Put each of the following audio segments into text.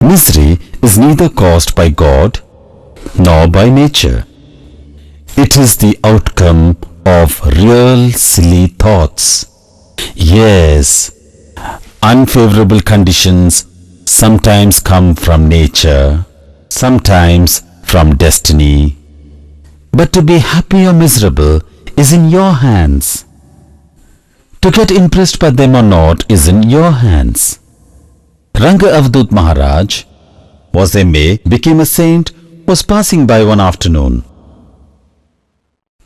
Misery is neither caused by God nor by nature. It is the outcome of real silly thoughts. Yes, unfavorable conditions sometimes come from nature, sometimes from destiny. But to be happy or miserable is in your hands. To get impressed by them or not is in your hands. Ranga Avadut Maharaj was M.A., became a saint, was passing by one afternoon.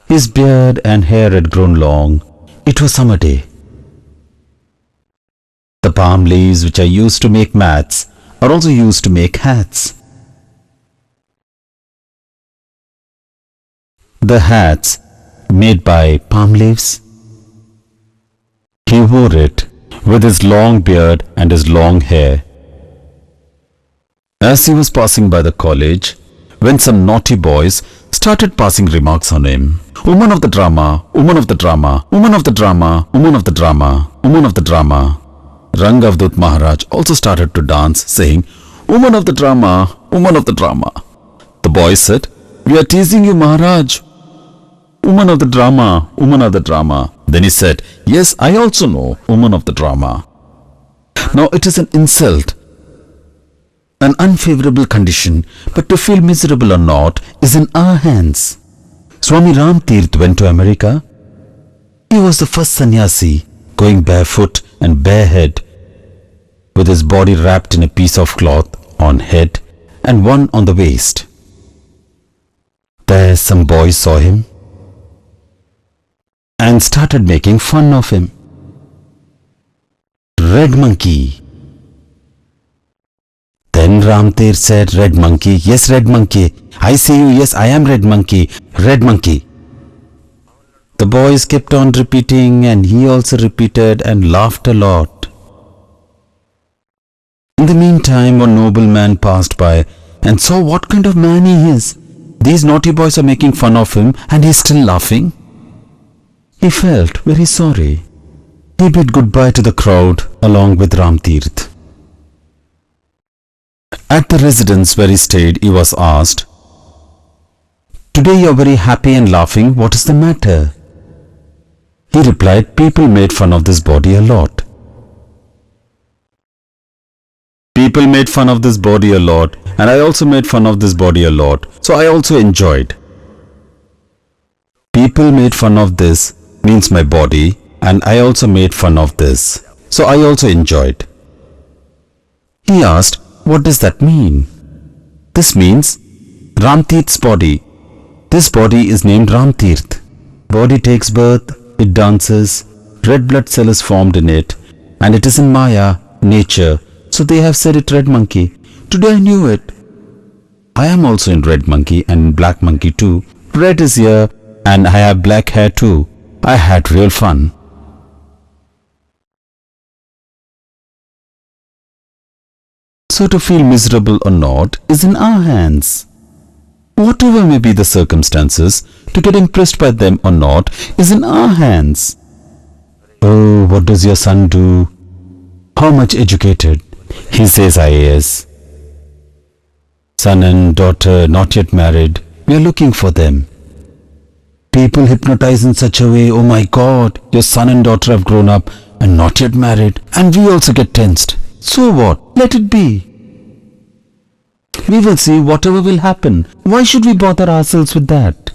His beard and hair had grown long. It was summer day. The palm leaves which are used to make mats are also used to make hats. The hats made by palm leaves. He wore it with his long beard and his long hair. As he was passing by the college, when some naughty boys started passing remarks on him, "Woman of the drama, woman of the drama, woman of the drama, woman of the drama, woman of the drama," Ranga Avadut Maharaj also started to dance, saying, "Woman of the drama, woman of the drama." The boys said, "We are teasing you, Maharaj. Woman of the drama, woman of the drama." Then he said, "Yes, I also know, woman of the drama." Now it is an insult, an unfavorable condition, but to feel miserable or not is in our hands. Swami Ram Tirth went to America. He was the first sannyasi going barefoot and barehead, with his body wrapped in a piece of cloth on head and one on the waist. There some boys saw him and started making fun of him. "Red monkey." Then Ram Tirth said, "Red monkey, yes, red monkey. I see you, yes, I am red monkey, red monkey." The boys kept on repeating, and he also repeated and laughed a lot. In the meantime, one nobleman passed by and saw what kind of man he is. These naughty boys are making fun of him and he is still laughing. He felt very sorry. He bid goodbye to the crowd along with Ram Tirth. At the residence where he stayed, he was asked, "Today you are very happy and laughing. What is the matter?" He replied, "People made fun of this body a lot. People made fun of this body a lot, and I also made fun of this body a lot, so I also enjoyed. People made fun of this means my body, and I also made fun of this, so I also enjoyed." He asked, "What does that mean?" "This means Ram Tirth's body. This body is named Ram Tirth. Body takes birth, it dances, red blood cell is formed in it, and it is in Maya, nature, so they have said it red monkey. Today I knew it. I am also in red monkey and in black monkey too. Red is here and I have black hair too. I had real fun." So to feel miserable or not is in our hands. Whatever may be the circumstances, to get impressed by them or not is in our hands. "Oh, what does your son do? How much educated?" He says IAS. Son and daughter not yet married. We are looking for them. People hypnotize in such a way, "Oh my God, your son and daughter have grown up and not yet married," and we also get tensed. So what? Let it be. We will see whatever will happen. Why should we bother ourselves with that?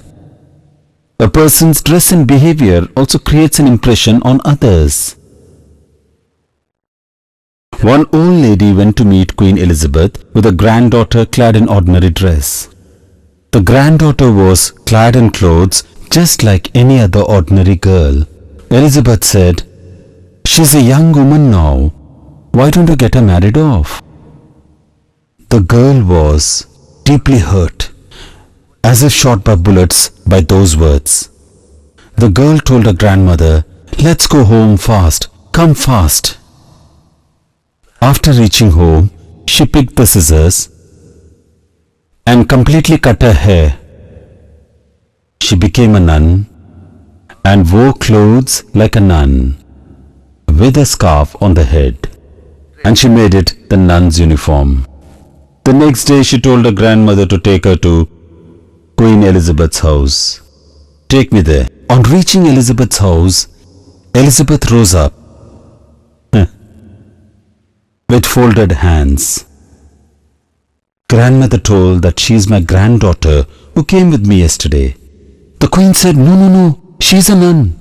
A person's dress and behavior also creates an impression on others. One old lady went to meet Queen Elizabeth with a granddaughter clad in ordinary dress. The granddaughter was clad in clothes just like any other ordinary girl. Elizabeth said, "She's a young woman now. Why don't you get her married off?" The girl was deeply hurt, as if shot by bullets by those words. The girl told her grandmother, "Let's go home fast. Come fast." After reaching home, she picked the scissors and completely cut her hair. She became a nun and wore clothes like a nun with a scarf on the head, and she made it the nun's uniform. The next day she told her grandmother to take her to Queen Elizabeth's house. Take me there. On reaching Elizabeth's house, Elizabeth rose up with folded hands. Grandmother told that she is my granddaughter who came with me yesterday. The queen said, No, she's a nun.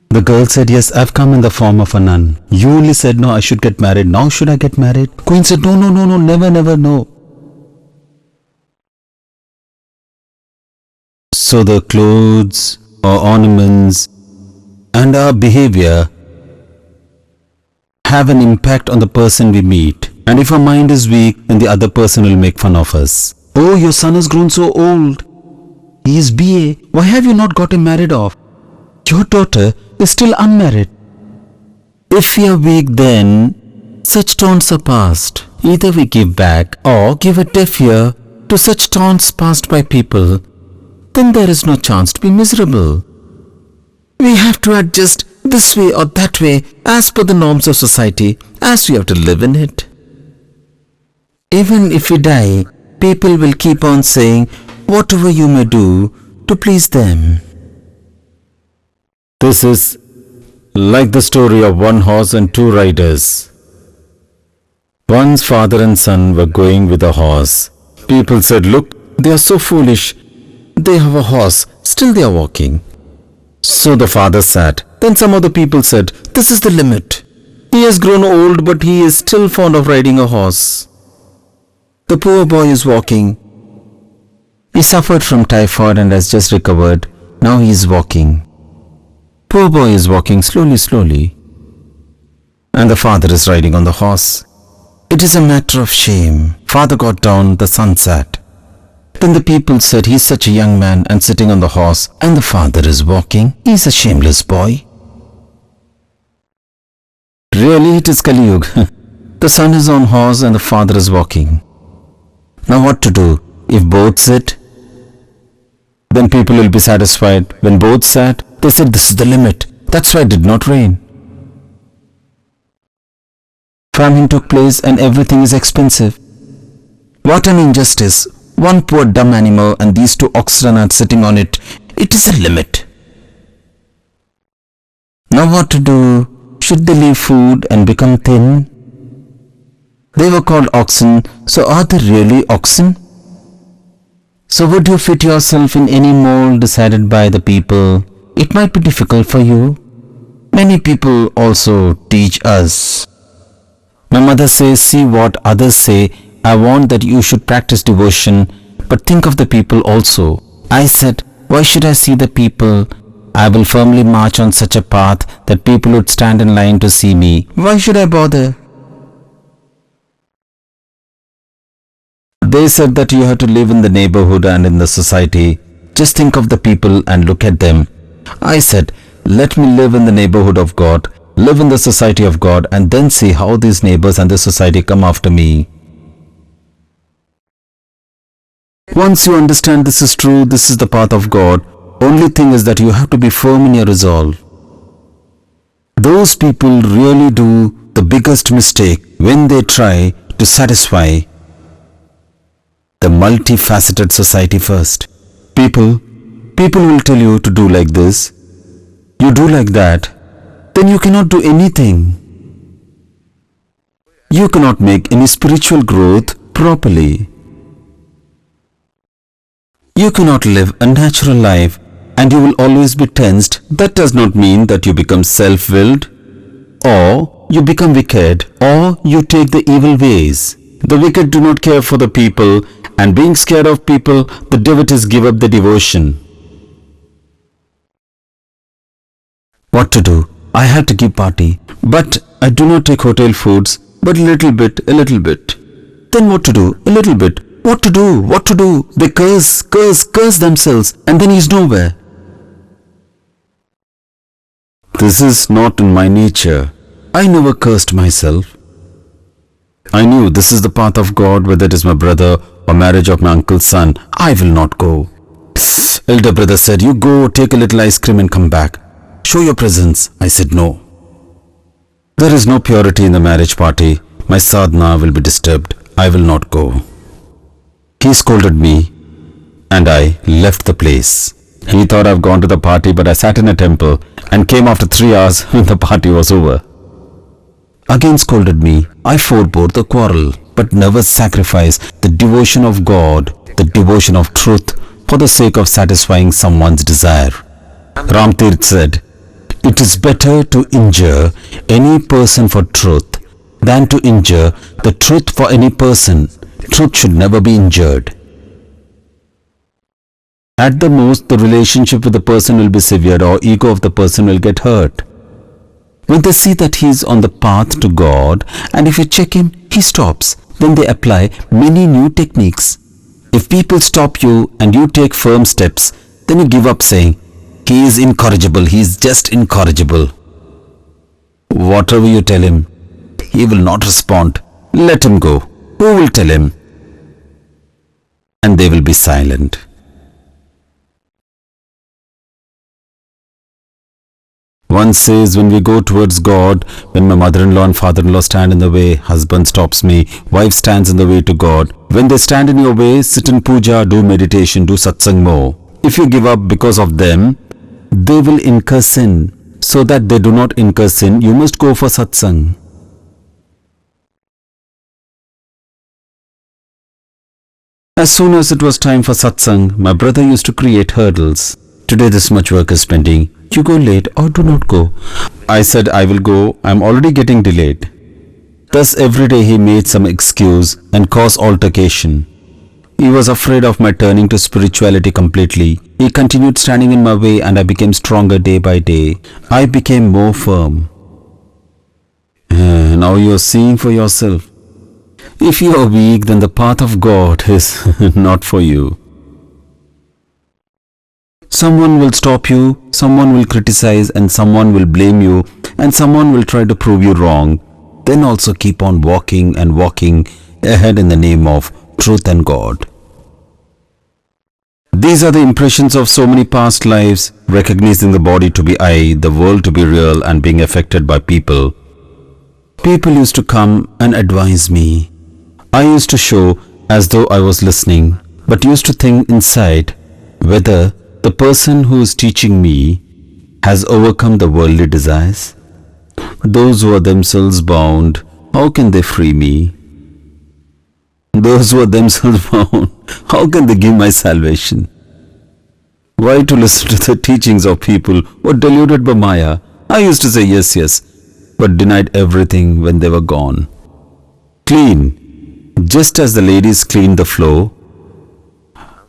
The girl said, yes, I've come in the form of a nun. You only said, no, I should get married. Now should I get married? Queen said, no, never, no. So the clothes, our ornaments, and our behavior have an impact on the person we meet. And if our mind is weak, then the other person will make fun of us. Oh, your son has grown so old. He is BA. Why have you not got him married off? Your daughter is still unmarried. If we are weak, then such taunts are passed. Either we give back or give a deaf ear to such taunts passed by people. Then there is no chance to be miserable. We have to adjust this way or that way as per the norms of society, as we have to live in it. Even if we die, people will keep on saying whatever you may do to please them. This is like the story of one horse and two riders. Once father and son were going with a horse. People said, look, they are so foolish. They have a horse, still they are walking. So the father sat. Then some other people said, this is the limit. He has grown old, but he is still fond of riding a horse. The poor boy is walking. He suffered from typhoid and has just recovered. Now he is walking. Poor boy is walking slowly. And the father is riding on the horse. It is a matter of shame. Father got down, the son sat. Then the people said, he is such a young man and sitting on the horse, and the father is walking. He is a shameless boy. Really, it is Kali Yuga. The son is on horse and the father is walking. Now what to do? If both sit, then people will be satisfied. When both sat, they said this is the limit. That's why it did not rain. Famine took place and everything is expensive. What an injustice. One poor dumb animal and these two oxen are sitting on it. It is a limit. Now what to do? Should they leave food and become thin? They were called oxen, so are they really oxen? So would you fit yourself in any mold decided by the people? It might be difficult for you. Many people also teach us. My mother says, see what others say. I want that you should practice devotion, but think of the people also. I said, why should I see the people? I will firmly march on such a path that people would stand in line to see me. Why should I bother? They said that you have to live in the neighborhood and in the society. Just think of the people and look at them. I said, let me live in the neighborhood of God, live in the society of God, and then see how these neighbors and the society come after me. Once you understand this is true, this is the path of God, only thing is that you have to be firm in your resolve. Those people really do the biggest mistake when they try to satisfy the multifaceted society first. People will tell you to do like this. You do like that, then you cannot do anything. You cannot make any spiritual growth properly. You cannot live a natural life and you will always be tensed. That does not mean that you become self-willed or you become wicked or you take the evil ways. The wicked do not care for the people, and being scared of people, the devotees give up the devotion. What to do? I have to give party, but I do not take hotel foods, but a little bit. Then what to do? A little bit. What to do? They curse themselves, and then he is nowhere. This is not in my nature. I never cursed myself. I knew this is the path of God, whether it is my brother or marriage of my uncle's son. I will not go. Elder brother said, you go, take a little ice cream and come back. Show your presence. I said no. There is no purity in the marriage party. My sadhana will be disturbed. I will not go. He scolded me and I left the place. He thought I've gone to the party, but I sat in a temple and came after 3 hours when the party was over. Again scolded me. I forbore the quarrel, but never sacrificed the devotion of God, the devotion of truth, for the sake of satisfying someone's desire. Ramtirth said, "It is better to injure any person for truth than to injure the truth for any person. Truth should never be injured. At the most, the relationship with the person will be severed or ego of the person will get hurt. When they see that he is on the path to God and if you check him, he stops, then they apply many new techniques. If people stop you and you take firm steps, then you give up saying, he is incorrigible, he is just incorrigible. Whatever you tell him, he will not respond. Let him go. Who will tell him? And they will be silent. One says, when we go towards God, when my mother-in-law and father-in-law stand in the way, husband stops me, wife stands in the way to God. When they stand in your way, sit in puja, do meditation, do satsang more. If you give up because of them, they will incur sin. So that they do not incur sin, you must go for satsang. As soon as it was time for satsang, my brother used to create hurdles. Today this much work is pending. You go late or do not go. I said I will go. I am already getting delayed. Thus every day he made some excuse and caused altercation. He was afraid of my turning to spirituality completely. He continued standing in my way and I became stronger day by day. I became more firm. Now you are seeing for yourself. If you are weak, then the path of God is not for you. Someone will stop you, someone will criticize and someone will blame you and someone will try to prove you wrong. Then also keep on walking and walking ahead in the name of truth and God. These are the impressions of so many past lives, recognizing the body to be I, the world to be real and being affected by people. People used to come and advise me. I used to show as though I was listening, but used to think inside whether the person who is teaching me has overcome the worldly desires. Those who are themselves bound, how can they free me? Those who are themselves bound, how can they give my salvation? Why to listen to the teachings of people who are deluded by Maya? I used to say yes, yes, but denied everything when they were gone. Clean, just as the ladies cleaned the floor,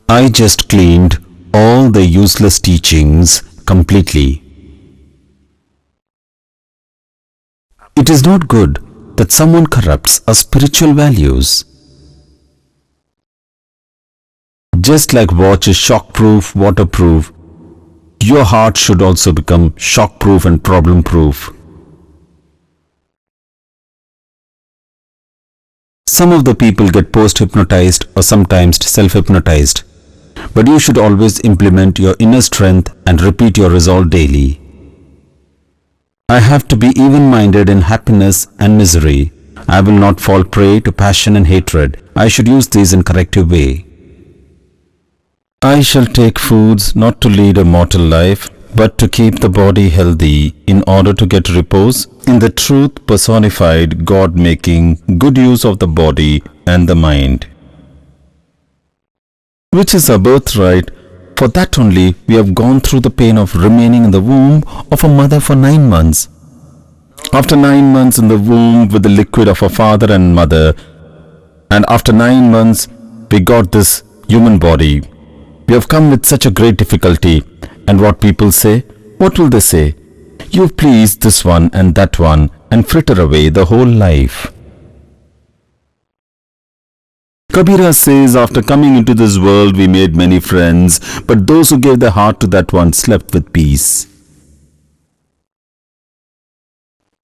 I just cleaned all the useless teachings completely. It is not good that someone corrupts our spiritual values. Just like watch is shockproof, waterproof, your heart should also become shockproof and problem-proof. Some of the people get post-hypnotized or sometimes self-hypnotized, but you should always implement your inner strength and repeat your resolve daily. I have to be even-minded in happiness and misery. I will not fall prey to passion and hatred. I should use these in corrective way. I shall take foods not to lead a mortal life, but to keep the body healthy in order to get repose in the truth personified God, making good use of the body and the mind, which is our birthright. For that only we have gone through the pain of remaining in the womb of a mother for 9 months. After 9 months in the womb with the liquid of a father and mother, and after 9 months we got this human body. We have come with such a great difficulty, and what people say, what will they say? You've pleased this one and that one and fritter away the whole life. Kabira says, after coming into this world we made many friends, but those who gave their heart to that one slept with peace.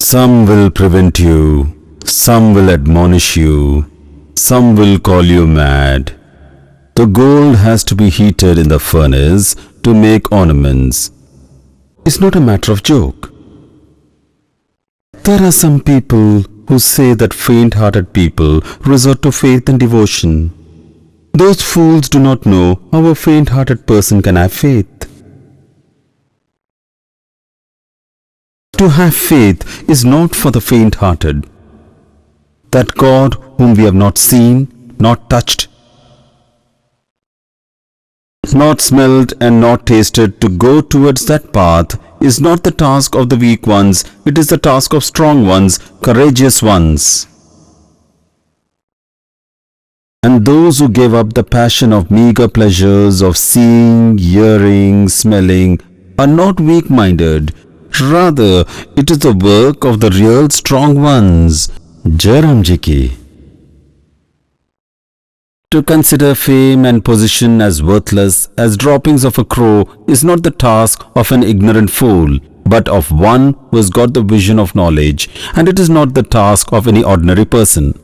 Some will prevent you, some will admonish you, some will call you mad. The gold has to be heated in the furnace to make ornaments. It's not a matter of joke. There are some people who say that faint-hearted people resort to faith and devotion. Those fools do not know how a faint-hearted person can have faith. To have faith is not for the faint-hearted. That God whom we have not seen, not touched, not smelled and not tasted, to go towards that path is not the task of the weak ones, it is the task of strong ones, courageous ones. And those who give up the passion of meager pleasures of seeing, hearing, smelling are not weak-minded. Rather, it is the work of the real strong ones. Asharamji ki. To consider fame and position as worthless as droppings of a crow is not the task of an ignorant fool, but of one who has got the vision of knowledge, and it is not the task of any ordinary person.